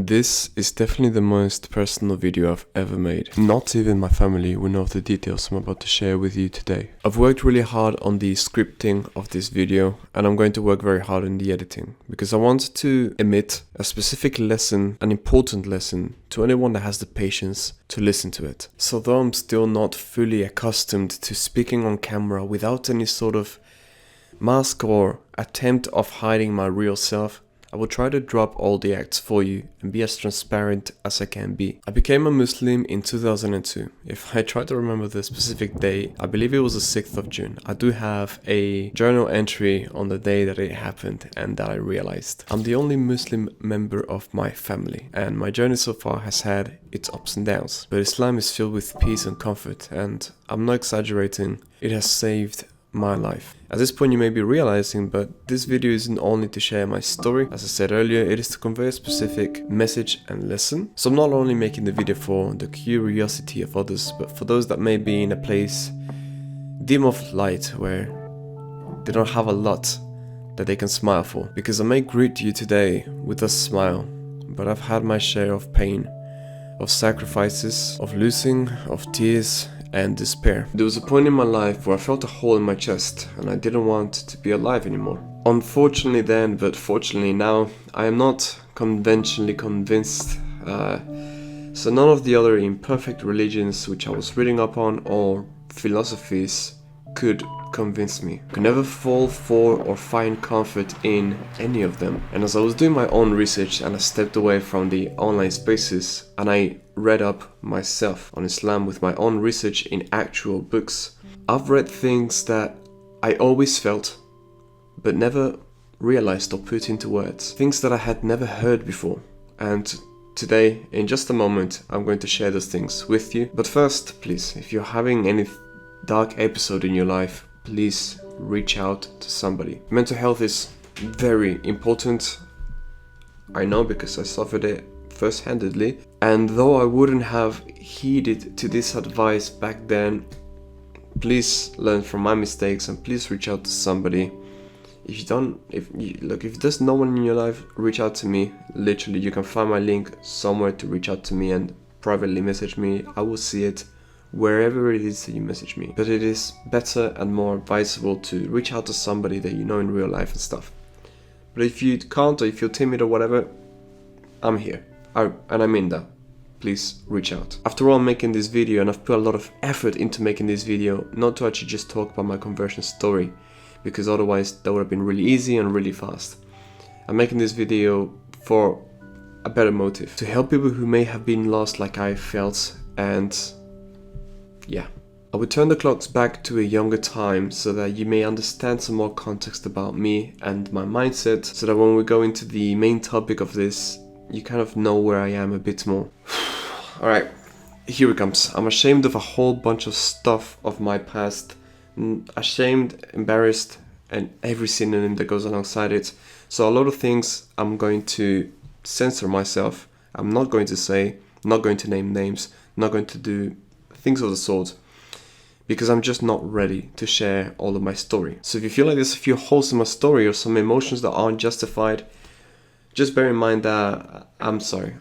This is definitely the most personal video I've ever made. Not even my family will know the details I'm about to share with you today. I've worked really hard on the scripting of this video, and I'm going to work very hard on the editing because I want to emit a specific lesson, an important lesson, to anyone that has the patience to listen to it. So though I'm still not fully accustomed to speaking on camera without any sort of mask or attempt of hiding my real self, I will try to drop all the acts for you and be as transparent as I can be. I became a Muslim in 2002. If I try to remember the specific day, I believe it was the 6th of June. I do have a journal entry on the day that it happened and that I realized. I'm the only Muslim member of my family, and my journey so far has had its ups and downs. But Islam is filled with peace and comfort, and I'm not exaggerating, it has saved my life. At this point you may be realizing, but this video isn't only to share my story. As I said earlier, it is to convey a specific message and lesson. So I'm not only making the video for the curiosity of others, but for those that may be in a place dim of light where they don't have a lot that they can smile for. Because I may greet you today with a smile, but I've had my share of pain, of sacrifices, of losing, of tears and despair. There was a point in my life where I felt a hole in my chest and I didn't want to be alive anymore. Unfortunately then, but fortunately now, I am not conventionally convinced. So none of the other imperfect religions which I was reading up on or philosophies could convince me. I could never fall for or find comfort in any of them. And as I was doing my own research and I stepped away from the online spaces and I read up myself on Islam with my own research in actual books, I've read things that I always felt but never realized or put into words. Things that I had never heard before. And today, in just a moment, I'm going to share those things with you. But first, please, if you're having any dark episode in your life, please reach out to somebody. Mental health is very important. I know because I suffered it first-handedly. And though I wouldn't have heeded to this advice back then, please learn from my mistakes and please reach out to somebody. If there's no one in your life, reach out to me. Literally, you can find my link somewhere to reach out to me and privately message me. I will see it wherever it is that you message me. But it is better and more advisable to reach out to somebody that you know in real life and stuff. But if you can't, or if you're timid or whatever, I'm here. And I mean that. Please reach out. After all, I'm making this video and I've put a lot of effort into making this video, not to actually just talk about my conversion story, because otherwise that would have been really easy and really fast. I'm making this video for a better motive, to help people who may have been lost like I felt. And yeah, I would turn the clocks back to a younger time so that you may understand some more context about me and my mindset, so that when we go into the main topic of this, you kind of know where I am a bit more. Alright, here it comes. I'm ashamed of a whole bunch of stuff of my past. Ashamed, embarrassed, and every synonym that goes alongside it. So a lot of things I'm going to censor myself. I'm not going to say, not going to name names, not going to do things of the sort, because I'm just not ready to share all of my story. So if you feel like there's a few holes in my story or some emotions that aren't justified, just bear in mind that I'm sorry.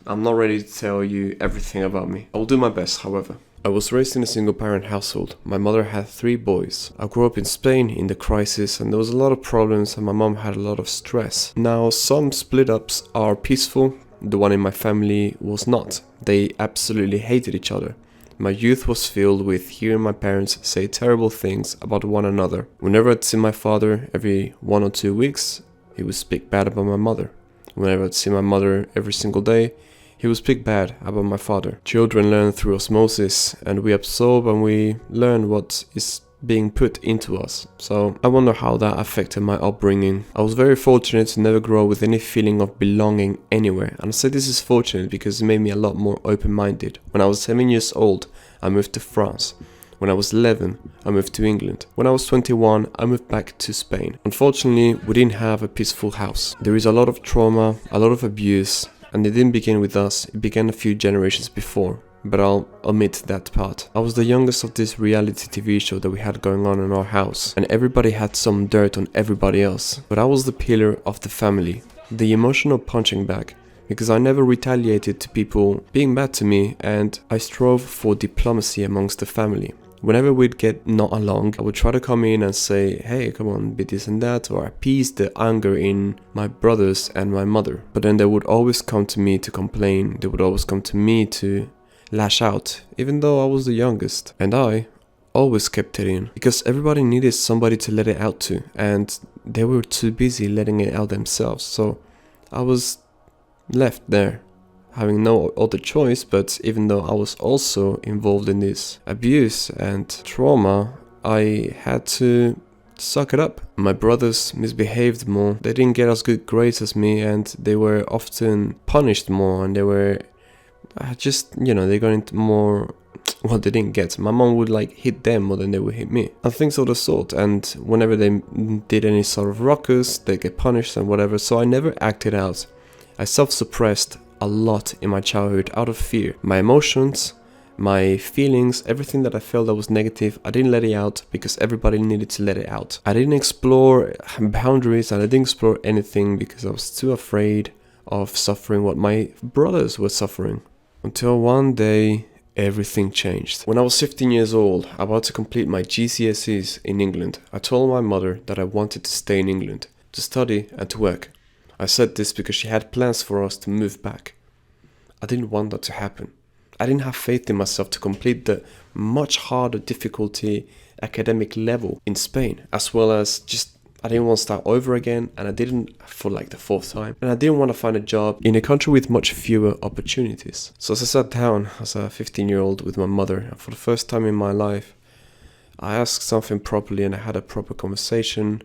I'm not ready to tell you everything about me. I'll do my best, however. I was raised in a single-parent household. My mother had 3 boys. I grew up in Spain in the crisis, and there was a lot of problems and my mom had a lot of stress. Now, some split-ups are peaceful. The one in my family was not. They absolutely hated each other. My youth was filled with hearing my parents say terrible things about one another. Whenever I'd see my father every 1 or 2 weeks, he would speak bad about my mother. Whenever I'd see my mother every single day, he would speak bad about my father. Children learn through osmosis, and we absorb and we learn what is being put into us. So I wonder how that affected my upbringing. I was very fortunate to never grow up with any feeling of belonging anywhere. And I say this is fortunate because it made me a lot more open-minded. When I was 7 years old, I moved to France. When I was 11, I moved to England. When I was 21, I moved back to Spain. Unfortunately, we didn't have a peaceful house. There is a lot of trauma, a lot of abuse, and it didn't begin with us, it began a few generations before. But I'll omit that part. I was the youngest of this reality TV show that we had going on in our house, and everybody had some dirt on everybody else. But I was the pillar of the family, the emotional punching bag, because I never retaliated to people being bad to me, and I strove for diplomacy amongst the family. Whenever we'd get not along, I would try to come in and say, hey, come on, be this and that, or appease the anger in my brothers and my mother. But then they would always come to me to complain. They would always come to me to lash out, even though I was the youngest. And I always kept it in, because everybody needed somebody to let it out to, and they were too busy letting it out themselves. So I was left there, having no other choice. But even though I was also involved in this abuse and trauma, I had to suck it up. My brothers misbehaved more. They didn't get as good grades as me, and they were often punished more, and they were just, they got into more what they didn't get. My mom would like hit them more than they would hit me, and things of the sort. And whenever they did any sort of ruckus, they get punished and whatever. So I never acted out. I self-suppressed a lot in my childhood out of fear. My emotions, my feelings, everything that I felt that was negative, I didn't let it out because everybody needed to let it out. I didn't explore boundaries, and I didn't explore anything because I was too afraid of suffering what my brothers were suffering. Until one day, everything changed. When I was 15 years old, about to complete my GCSEs in England, I told my mother that I wanted to stay in England, to study and to work. I said this because she had plans for us to move back. I didn't want that to happen. I didn't have faith in myself to complete the much harder difficulty academic level in Spain, as well as just I didn't want to start over again, and I didn't for like the fourth time, and I didn't want to find a job in a country with much fewer opportunities. So as I sat down as a 15-year-old with my mother, and for the first time in my life, I asked something properly, and I had a proper conversation,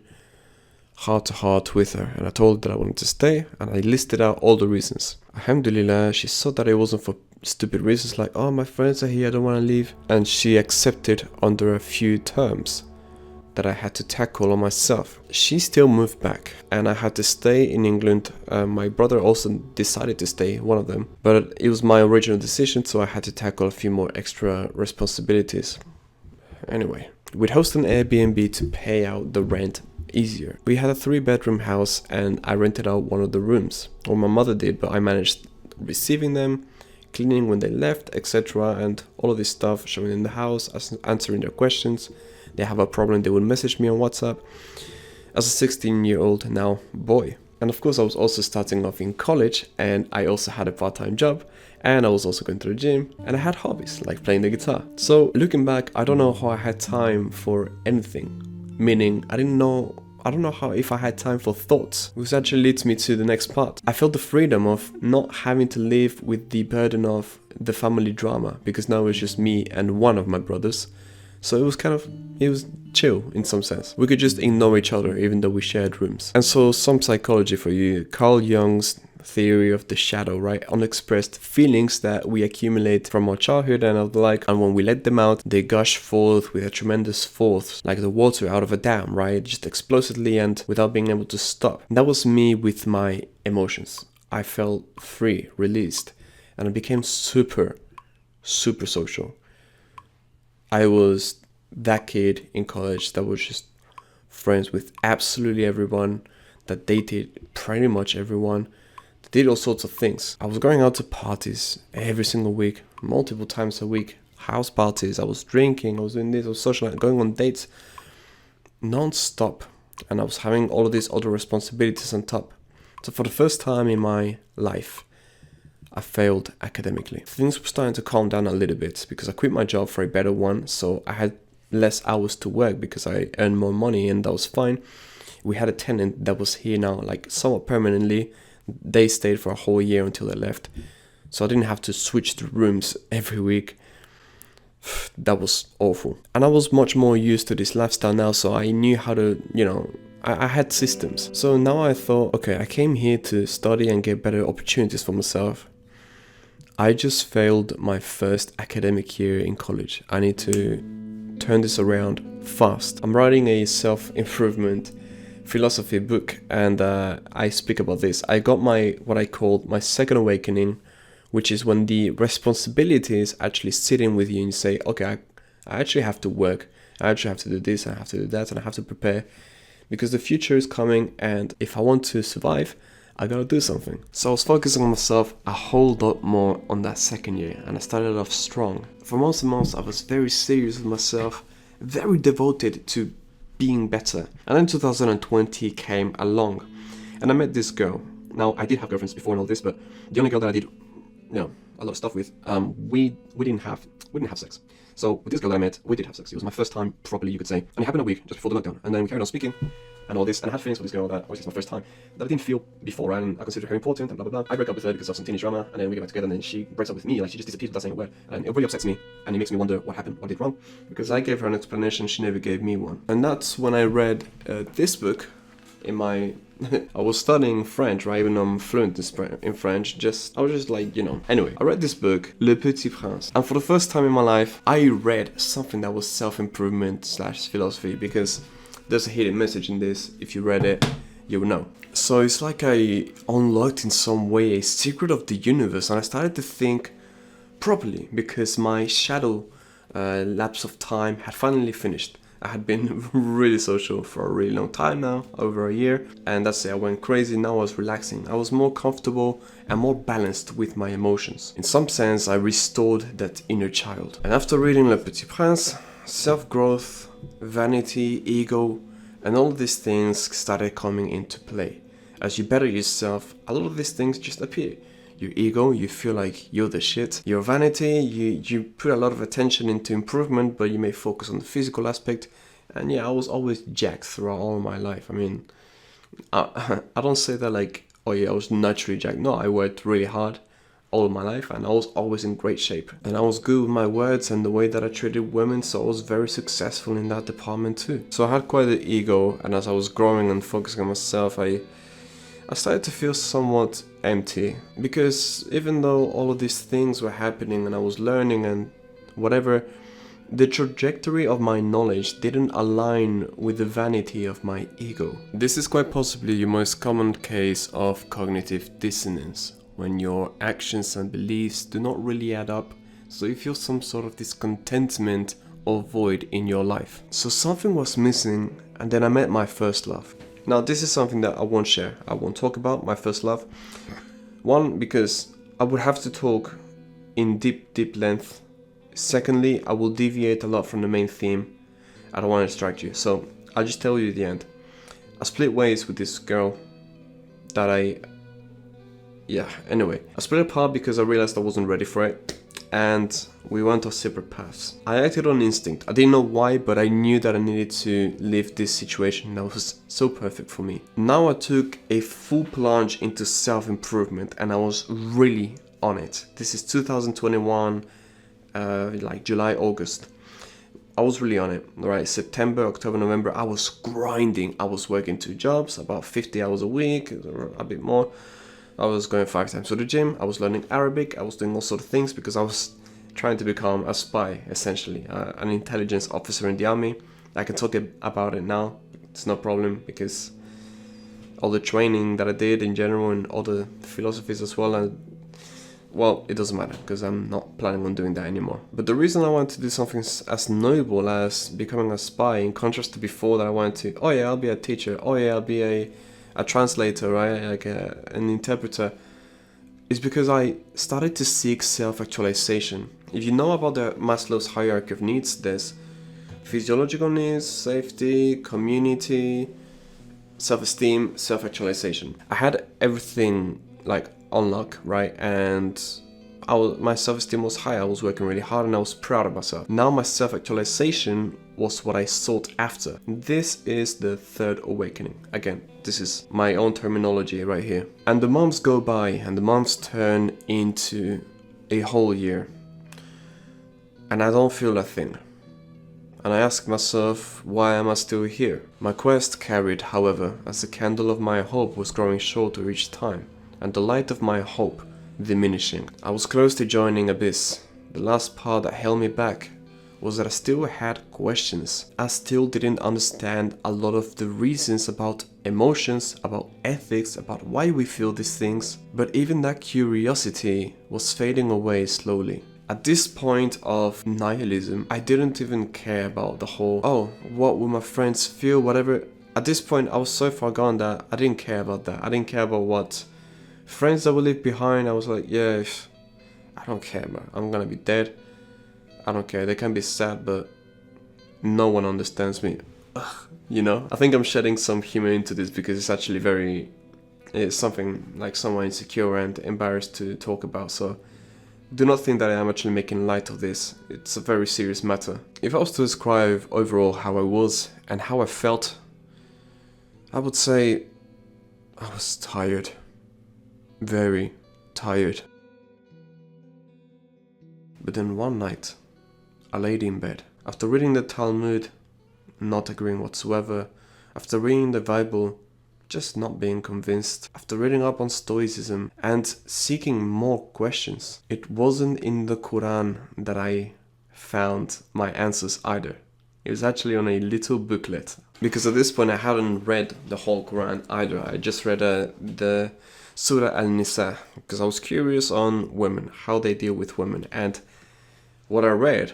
heart to heart with her, and I told her that I wanted to stay, and I listed out all the reasons. Alhamdulillah, she saw that it wasn't for stupid reasons like, oh, my friends are here, I don't want to leave, and she accepted under a few terms that I had to tackle on myself. She still moved back, and I had to stay in England. My brother also decided to stay, one of them, but it was my original decision, so I had to tackle a few more extra responsibilities. Anyway, we'd host an Airbnb to pay out the rent easier. We had a 3-bedroom house, and I rented out one of the rooms, or my mother did, but I managed receiving them, cleaning when they left, etc., and all of this stuff, showing them the house, answering their questions. They have a problem, they would message me on WhatsApp. As a 16-year-old now boy. And of course I was also starting off in college, and I also had a part-time job, and I was also going to the gym, and I had hobbies like playing the guitar. So looking back, I don't know how I had time for anything. Meaning I don't know how if I had time for thoughts, which actually leads me to the next part. I felt the freedom of not having to live with the burden of the family drama, because now it's just me and one of my brothers. So it was chill in some sense. We could just ignore each other even though we shared rooms. And so some psychology for you. Carl Jung's theory of the shadow, right? Unexpressed feelings that we accumulate from our childhood and of the like, and when we let them out, they gush forth with a tremendous force, like the water out of a dam, right? Just explosively and without being able to stop. And that was me with my emotions. I felt free, released, and I became super social. I was that kid in college that was just friends with absolutely everyone, that dated pretty much everyone, that did all sorts of things. I was going out to parties every single week, multiple times a week, house parties. I was drinking, I was doing this, I was socializing, going on dates non-stop, and I was having all of these other responsibilities on top. So for the first time in my life, I failed academically. Things were starting to calm down a little bit because I quit my job for a better one, so I had less hours to work because I earned more money, and that was fine. We had a tenant that was here now, like somewhat permanently. They stayed for a whole year until they left, so I didn't have to switch the rooms every week. That was awful. And I was much more used to this lifestyle now, so I knew how to, I had systems. So now I thought, okay, I came here to study and get better opportunities for myself. I just failed my first academic year in college. I need to turn this around fast. I'm writing a self-improvement philosophy book, and I speak about this. I got what I called my second awakening, which is when the responsibility is actually sitting with you and you say, okay, I actually have to work. I actually have to do this, I have to do that, and I have to prepare because the future is coming, and if I want to survive, I gotta do something. So I was focusing on myself a whole lot more on that second year, and I started off strong. For months and months, I was very serious with myself, very devoted to being better. And then 2020 came along, and I met this girl. Now, I did have girlfriends before and all this, but the only girl that I did, a lot of stuff with, we didn't have sex. So with this girl that I met, we did have sex. It was my first time properly, you could say, and it happened a week just before the lockdown. And then we carried on speaking and all this, and I had feelings for this girl that obviously it's my first time that I didn't feel before, and I considered her important and blah blah blah. I break up with her because of some teenage drama, and then we get back together, and then she breaks up with me, like she just disappears without saying a word, and it really upsets me, and it makes me wonder what happened, what did wrong, because I gave her an explanation, she never gave me one. And that's when I read this book in my I was studying French, right? Even though I'm fluent in French, I was just like, Anyway, I read this book, Le Petit Prince. And for the first time in my life, I read something that was self-improvement / philosophy, because there's a hidden message in this. If you read it, you will know. So it's like I unlocked in some way a secret of the universe, and I started to think properly, because my shadow lapse of time had finally finished. I had been really social for a really long time now, over a year, and that's it, I went crazy. Now I was relaxing. I was more comfortable and more balanced with my emotions. In some sense, I restored that inner child. And after reading Le Petit Prince, self-growth, vanity, ego, and all these things started coming into play. As you better yourself, a lot of these things just appear. Your ego, you feel like you're the shit. Your vanity, you put a lot of attention into improvement, but you may focus on the physical aspect. And yeah, I was always jacked throughout all my life. I mean, I don't say that like, oh yeah, I was naturally jacked. No, I worked really hard all of my life, and I was always in great shape. And I was good with my words and the way that I treated women, so I was very successful in that department too. So I had quite an ego, and as I was growing and focusing on myself, I started to feel somewhat empty, because even though all of these things were happening and I was learning and whatever, the trajectory of my knowledge didn't align with the vanity of my ego. This is quite possibly your most common case of cognitive dissonance, when your actions and beliefs do not really add up, so you feel some sort of discontentment or void in your life. So something was missing, and then I met my first love. Now, this is something that I won't share. I won't talk about my first love. One, because I would have to talk in deep length. Secondly, I will deviate a lot from the main theme. I don't want to distract you. So I'll just tell you the end. I split ways with this girl that anyway. I split apart because I realized I wasn't ready for it, and we went our separate paths. I acted on instinct. I didn't know why, but I knew that I needed to leave this situation that was so perfect for me. Now I took a full plunge into self-improvement, and I was really on it. This is 2021, like July, August. I was really on it, right? September, October, November, I was grinding. I was working 2 jobs, about 50 hours a week, a bit more. I was going 5 times to the gym. I was learning Arabic. I was doing all sorts of things because I was trying to become a spy, essentially, an intelligence officer in the army. I can talk about it now. It's no problem, because all the training that I did in general and all the philosophies as well, well, it doesn't matter because I'm not planning on doing that anymore. But the reason I wanted to do something as noble as becoming a spy, in contrast to before that I wanted to, oh yeah, I'll be a teacher, oh yeah, I'll be a translator, right, like an interpreter, is because I started to seek self-actualization. If you know about the Maslow's hierarchy of needs, there's physiological needs, safety, community, self-esteem, self-actualization. I had everything like on lock, right, and my self-esteem was high. I was working really hard and I was proud of myself. Now my self-actualization was what I sought after. This is the third awakening. Again, this is my own terminology right here. And the months go by, and the months turn into a whole year, and I don't feel a thing. And I ask myself, why am I still here? My quest carried, however, as the candle of my hope was growing shorter each time, and the light of my hope diminishing. I was close to joining Abyss. The last part that held me back was that I still had questions. I still didn't understand a lot of the reasons about emotions, about ethics, about why we feel these things. But even that curiosity was fading away slowly. At this point of nihilism, I didn't even care about the whole, oh, what will my friends feel, whatever. At this point, I was so far gone that I didn't care about that. I didn't care about what friends that we leave behind. I was like, yeah, I don't care, man. I'm gonna be dead. I don't care. They can be sad, but no one understands me. Ugh, you know? I think I'm shedding some humor into this because it's actually it's something like somewhat insecure and embarrassed to talk about. So do not think that I am actually making light of this. It's a very serious matter. If I was to describe overall how I was and how I felt, I would say I was tired. Very tired. But then one night, I laid in bed. After reading the Talmud, not agreeing whatsoever. After reading the Bible, just not being convinced. After reading up on Stoicism and seeking more questions. It wasn't in the Quran that I found my answers either. It was actually on a little booklet. Because at this point I hadn't read the whole Quran either. I just read the Surah Al-Nisa because I was curious on women, how they deal with women. And what I read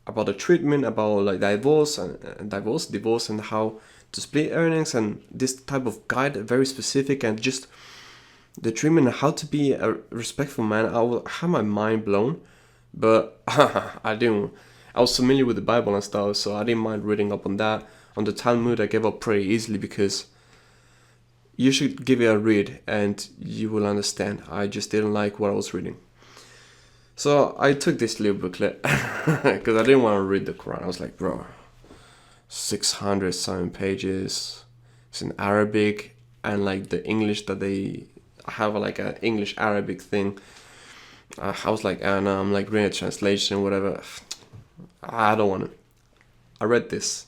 about the treatment, about like divorce and how to split earnings, and this type of guide, very specific, and just the treatment and how to be a respectful man, I had my mind blown. But I was familiar with the Bible and stuff, so I didn't mind reading up on that. On the Talmud, I gave up pretty easily because you should give it a read and you will understand. I just didn't like what I was reading. So I took this little booklet because I didn't want to read the Quran. I was like, bro, 600 something pages. It's in Arabic, and like the English that they have, like an English Arabic thing. I was like, I know, I'm like reading a translation, whatever. I don't want it. I read this.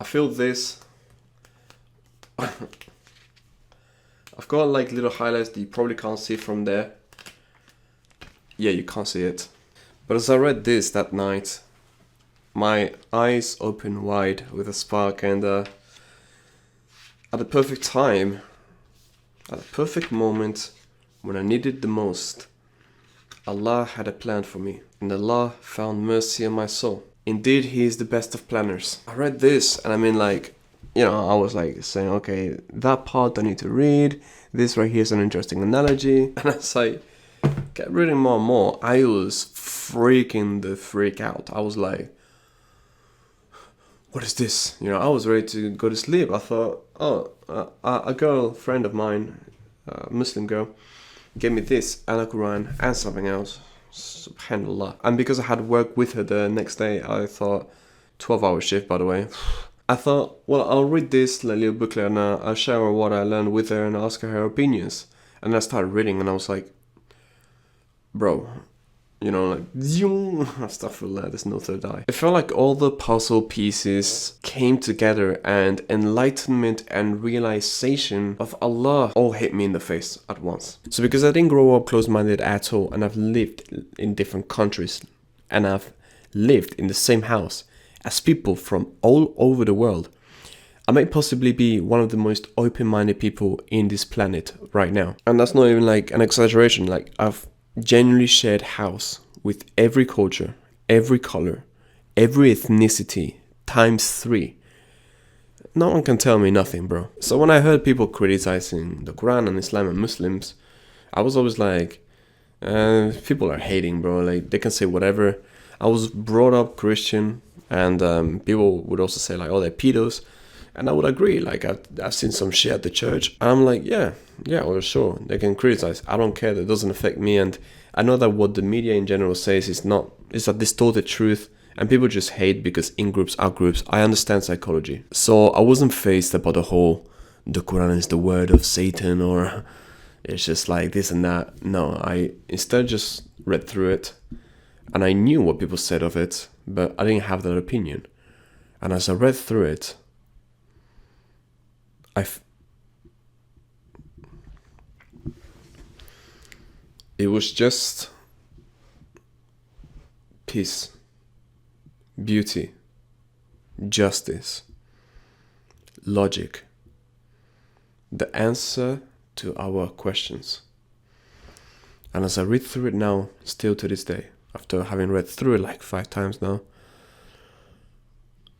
I feel this. I've got like little highlights that you probably can't see from there. Yeah, you can't see it. But as I read this that night, my eyes opened wide with a spark, and at the perfect time, at the perfect moment, when I needed the most, Allah had a plan for me, and Allah found mercy on my soul. Indeed, He is the best of planners. I read this, and I mean, like, you know, I was like saying, okay, that part I need to read. This right here is an interesting analogy. And as I kept reading more and more, I was freaking the freak out. I was like, what is this? You know, I was ready to go to sleep. I thought, a girlfriend of mine, a Muslim girl, gave me this and a Quran and something else. Subhanallah. And because I had work with her the next day, I thought, 12-hour shift by the way, I thought, well, I'll read this little booklet and I'll share what I learned with her and ask her opinions. And I started reading and I was like, bro, you know, like, astaghfirullah, there's no third eye. It felt like all the puzzle pieces came together and enlightenment and realization of Allah all hit me in the face at once. So because I didn't grow up close-minded at all, and I've lived in different countries, and I've lived in the same house as people from all over the world, I may possibly be one of the most open-minded people in this planet right now. And that's not even like an exaggeration. Like, I've genuinely shared house with every culture, every color, every ethnicity times 3. No one can tell me nothing, bro. So when I heard people criticizing the Quran and Islam and Muslims, I was always like, people are hating, bro. Like, they can say whatever. I was brought up Christian, and people would also say like, oh, they're pedos. And I would agree, like, I've seen some shit at the church. And I'm like, yeah, well, sure, they can criticize. I don't care, that doesn't affect me. And I know that what the media in general says is a distorted truth. And people just hate because in-groups, out-groups. I understand psychology. So I wasn't fazed about the Quran is the word of Satan, or it's just like this and that. No, I instead just read through it. And I knew what people said of it, but I didn't have that opinion. And as I read through it, it was just peace, beauty, justice, logic, the answer to our questions. And as I read through it now, still to this day, after having read through it like 5 times now,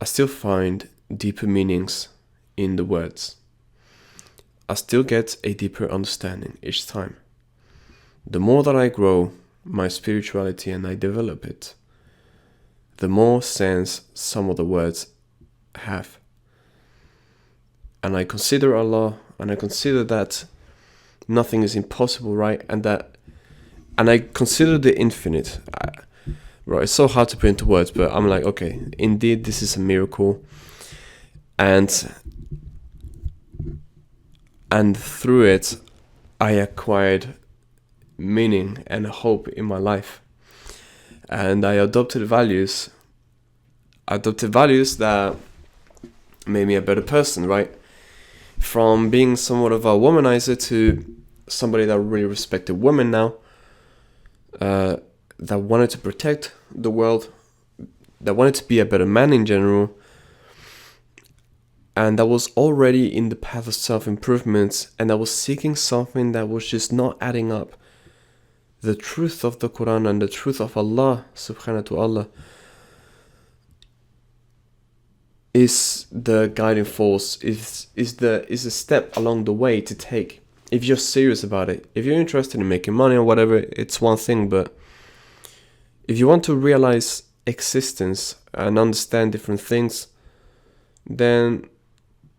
I still find deeper meanings in the words. I still get a deeper understanding each time. The more that I grow my spirituality and I develop it, the more sense some of the words have. And I consider Allah, and I consider that nothing is impossible, right? And I consider the infinite. Right, it's so hard to put into words, but I'm like, okay, indeed, this is a miracle. And through it, I acquired meaning and hope in my life. And I adopted values that made me a better person, right? From being somewhat of a womanizer to somebody that really respected women now, that wanted to protect the world, that wanted to be a better man in general, and that was already in the path of self-improvement, and I was seeking something that was just not adding up. The truth of the Quran and the truth of Allah subhanahu wa ta'ala is the guiding force, is a step along the way to take. If you're serious about it, if you're interested in making money or whatever, it's one thing, but if you want to realize existence and understand different things, then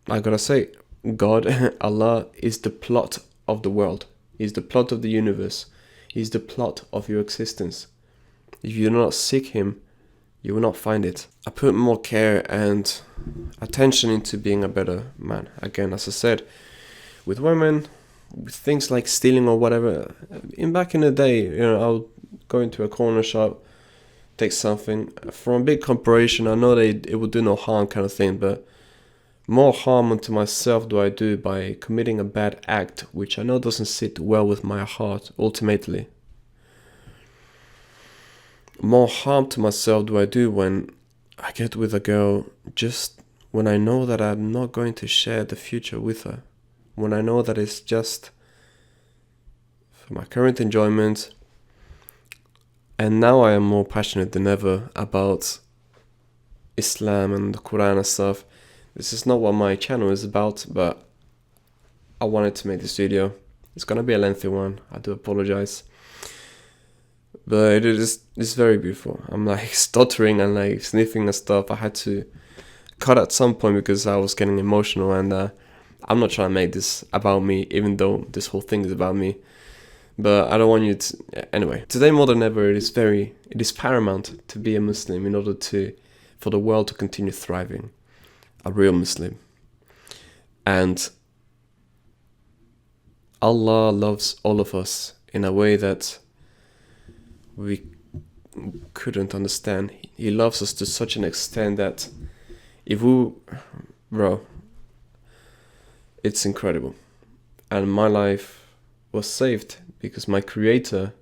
I gotta say, God, Allah, is the plot of the world. He's the plot of the universe. He's the plot of your existence. If you do not seek Him, you will not find it. I put more care and attention into being a better man. Again, as I said, with women, with things like stealing or whatever. Back in the day, I'll go into a corner shop, take something from a big corporation. I know it would do no harm, kind of thing, but more harm unto myself do I do by committing a bad act, which I know doesn't sit well with my heart, ultimately. More harm to myself do I do when I get with a girl just when I know that I'm not going to share the future with her. When I know that it's just for my current enjoyment. And now I am more passionate than ever about Islam and the Quran and stuff. This is not what my channel is about, but I wanted to make this video. It's gonna be a lengthy one, I do apologize. But it's very beautiful. I'm like stuttering and like sniffing and stuff. I had to cut at some point because I was getting emotional, and I'm not trying to make this about me, even though this whole thing is about me. But I don't want you to... Anyway, today more than ever, it is paramount to be a Muslim in order for the world to continue thriving. A real Muslim. And Allah loves all of us in a way that we couldn't understand. He loves us to such an extent that it's incredible. And my life was saved because my Creator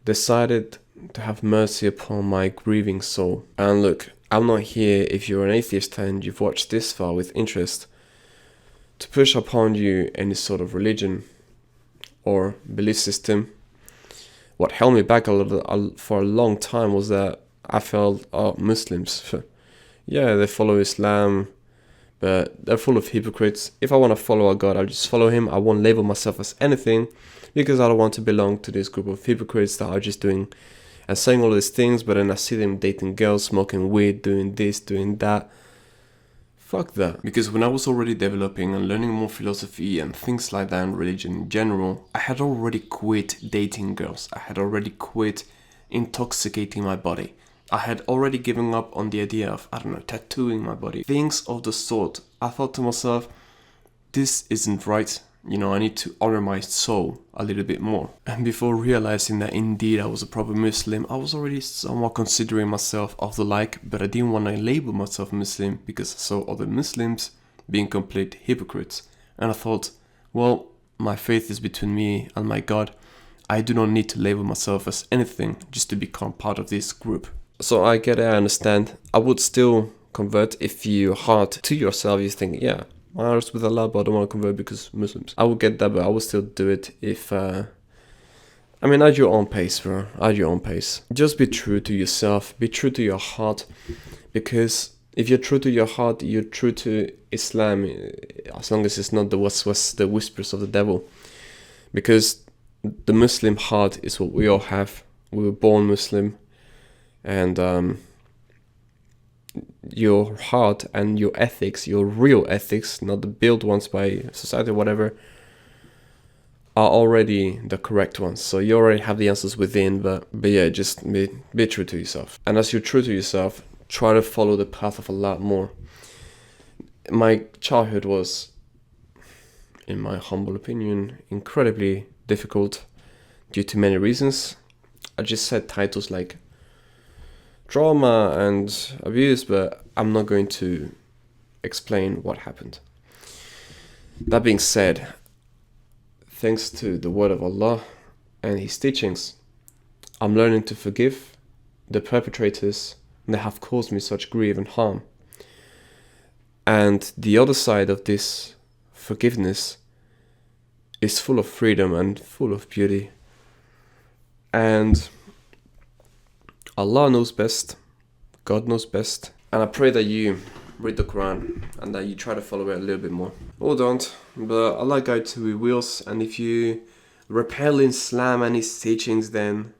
decided to have mercy upon my grieving soul. And look, I'm not here, if you're an atheist and you've watched this far with interest, to push upon you any sort of religion or belief system. What held me back for a long time was that I felt, Muslims, yeah, they follow Islam, but they're full of hypocrites. If I want to follow a God, I'll just follow him. I won't label myself as anything because I don't want to belong to this group of hypocrites that are just doing and saying all these things, but then I see them dating girls, smoking weed, doing this, doing that. Fuck that. Because when I was already developing and learning more philosophy and things like that and religion in general, I had already quit dating girls. I had already quit intoxicating my body. I had already given up on the idea of, tattooing my body. Things of the sort. I thought to myself, this isn't right. I need to honor my soul a little bit more. And before realizing that indeed I was a proper Muslim, I was already somewhat considering myself of the like, but I didn't want to label myself Muslim because I saw other Muslims being complete hypocrites. And I thought, well, my faith is between me and my God. I do not need to label myself as anything just to become part of this group. So I get it, I understand. I would still convert if you hard to yourself, you think, yeah, my heart's with Allah, but I don't want to convert because Muslims. I would get that, but I would still do it if, at your own pace, bro. At your own pace. Just be true to yourself, be true to your heart, because If you're true to your heart, you're true to Islam, as long as it's not the whispers of the devil. Because the Muslim heart is what we all have. We were born Muslim, and your heart and your ethics, your real ethics, not the built ones by society or whatever, are already the correct ones. So you already have the answers within, but yeah, just be true to yourself. And as you're true to yourself, try to follow the path of Allah more. My childhood was, in my humble opinion, incredibly difficult due to many reasons. I just said titles like trauma and abuse, but I'm not going to explain what happened. That being said, thanks to the word of Allah and His teachings, I'm learning to forgive the perpetrators that have caused me such grief and harm. And the other side of this forgiveness is full of freedom and full of beauty. And Allah knows best, God knows best. And I pray that you read the Quran and that you try to follow it a little bit more. Or don't, but Allah guides who He wills. And if you repel Islam and His teachings, then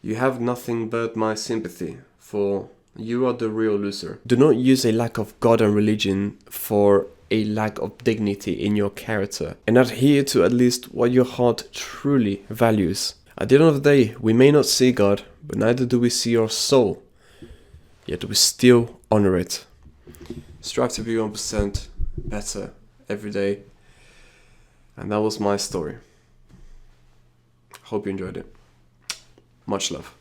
you have nothing but my sympathy, for you are the real loser. Do not use a lack of God and religion for a lack of dignity in your character, and adhere to at least what your heart truly values. At the end of the day, we may not see God, but neither do we see your soul, yet we still honor it. Strive to be 1% better every day. And that was my story. Hope you enjoyed it. Much love.